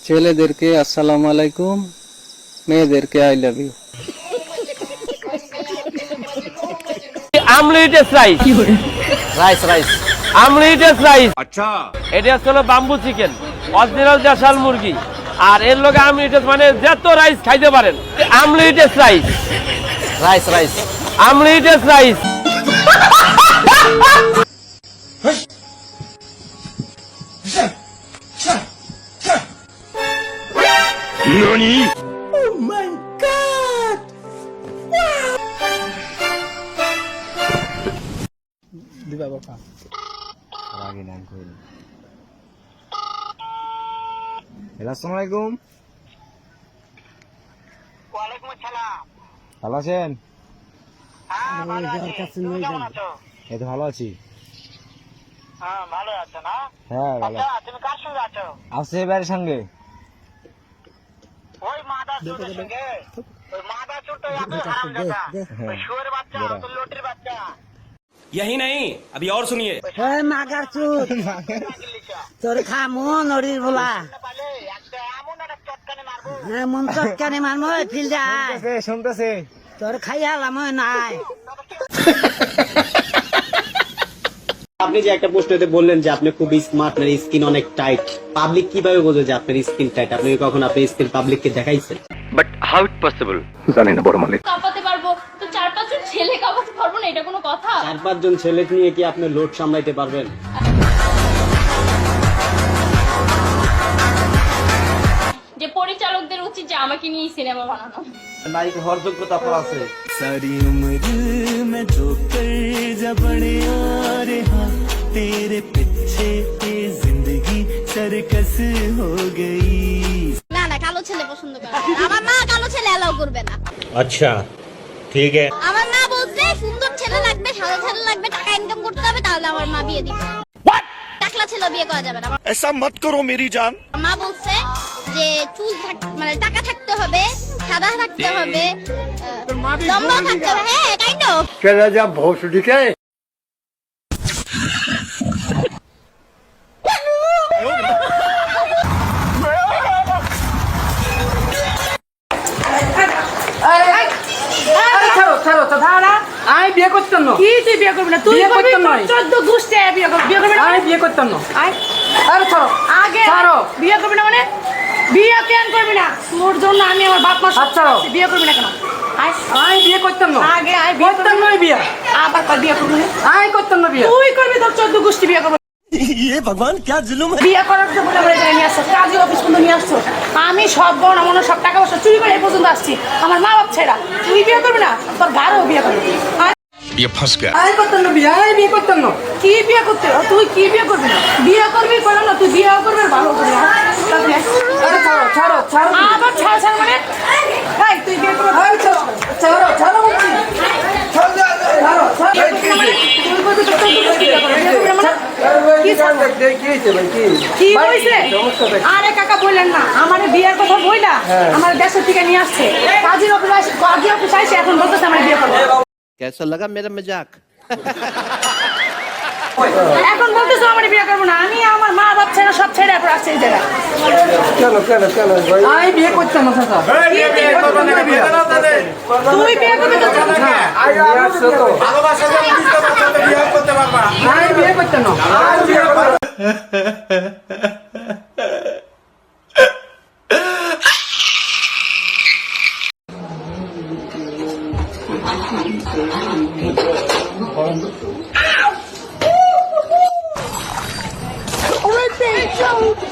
ছেলেদেরকে আসসালামু আলাইকুম, মেয়েদেরকে I love you. Unlimited rice rice rice unlimited rice. আচ্ছা, এটা হলো বাম্বু চিকেন, অরিজিনাল দেশাল মুরগি। আর এর লগে আনলিমিটেড মানে যত রাইস খাইতে পারেন। Unlimited rice rice rice unlimited rice. NANI? Oh my god! দিবা বাবা রাগি নাম কইল। হ্যালো, আসসালামু আলাইকুম। ওয়ালাইকুম আসসালাম। ভালো আছেন? হ্যাঁ, ভালো আছি। তুমি কেমন আছো? এই তো ভালো আছি। হ্যাঁ, ভালো আছো না? হ্যাঁ ভালো। আচ্ছা, তুমি কার সঙ্গে আছো? আছি এবারের সঙ্গে। ওই মাদা চোরের সঙ্গে। ওই মাদা চোরটা এত হারামজাদা। ওই শুয়োরের বাচ্চা, তোর লটির বাচ্চা। यही नहीं, अभी और सुनिए। ওই মাগার চুত তোর খামু নড়ির বলা পালে একটা এমন একটা চটকানে মারবো। মন চটকানে মারমো ফিল্ডে আয় শুনতেছে। তোর খাইয়ালাম নাই। আপনি যে একটা প্রশ্নতে বললেন যে আপনি খুব স্মার্ট, আপনার স্কিন অনেক টাইট, পাবলিক কিভাবে বোঝে যে আপনার স্কিন টাইট? আপনি কি কখন আপনার স্কিন পাবলিককে দেখাইছেন? But how it possible? জানি না বড় মালিক। কাঁপাতে পারবো তো 4-5 জন ছেলে কাঁপাতে পারবো না, এটা কোনো কথা? 4-5 জন ছেলে নিয়ে কি আপনি লোড সামলাইতে পারবেন? যে পরিচালকদের উচিত যে আমাকে নিয়ে সিনেমা বানানো। নায়ক হওয়ার যোগ্যতা আপনার আছে। सारी उम्र में जो कर जा बड़े और हाँ तेरे पीछे ये जिंदगी सर्कस हो गई। না না, কালো ছেলে পছন্দ করে না। আমার মা কালো ছেলে এলাও করবে না। अच्छा, ठीक है। আমার মা বলছে সুন্দর ছেলে লাগবে, সাদা ছেলে লাগবে, টাকা ইনকাম করতে হবে, তাহলে আমার মা বিয়ে দিবে। টাকলা ছেলে বিয়ে করা যাবে না। ऐसा मत करो मेरी जान। মা বলছে যে চুল মানে টাকা থাকতে হবে, সাদা থাকতে হবে, লম্বা থাকতে হবে। হ্যাঁ, কাইন্ড অফ। चला जा भोसड़ी के। আমি বিয়ে করতাম না। কি তুই বিয়ে করবি না? তুই বিয়ে করবি করতাম না। 14 গুষ্টি বিয়ে করবি। বিয়ে করবি না? আমি বিয়ে করতাম না। আয় আরে ছাড়ো আগে ছাড়ো। বিয়ে করবি না মানে বিয়ে কেন করবি না? তোর জন্য আমি আমার বাপ মা আচ্ছা। বিয়ে করবি না কেন? আয় আমি বিয়ে করতাম না। আগে আয় বিয়ে করতাম না বিয়ে। আবার কর বিয়ে করবি না? আমি করতাম না বিয়ে। তুই করবি, তোর 14 গোষ্ঠী বিয়ে করবো। ये भगवान क्या जुल्म है। বিয়ে করার জন্য বলে বলে নিয়ে আসছো, কাজী অফিস পর্যন্ত নিয়ে আসছো। আমি সব গহনা মনে সব টাকা পয়সা চুরি করে এই পর্যন্ত আসছি, আমার মা বাপ ছেড়া। তুই বিয়ে করবি না, তোর ঘাড়ও বিয়ে করবি। ये फंस गया। আমি করতাম না বিয়ে। আমি বিয়ে করতাম না। কি বিয়ে করতে হবে? তুই কি বিয়ে করবি না? বিয়ে করবি করো না, তুই বিয়েও করবি আর ভালো করবি না। আরে ছাড়ো ছাড়ো ছাড়ো। আবার ছাড় ছাড় মানে এই তুই বিয়ে করবি? আরে ছাড়ো ছাড়ো ছাড়ো বলছি। ছাড়ো ছাড়ো ছাড়ো। তুই করবি তো তুই বিয়ে করবি না মানে? কি ছাড়বো? কি হয়েছে? আরে কাকা বললেন না, আমার বিয়ের কথা বইলা আমার দেশের থেকে নিয়ে আসছে। কাজী অফিস আসে এখন বলতেছে আমার বিয়ে করবো। कैसा लगा मेरा मजाक? এখন বলতেছো আমার বিয়ে করবো না। আমি আমার মা বাপ ছেড়ে সব ছেড়ে এখন আসছে এই জায়গায়। আমি বিয়ে করতাম না চাচা। তুই বিয়ে করবি তো আমি বিয়ে করতাম না। Oh my God!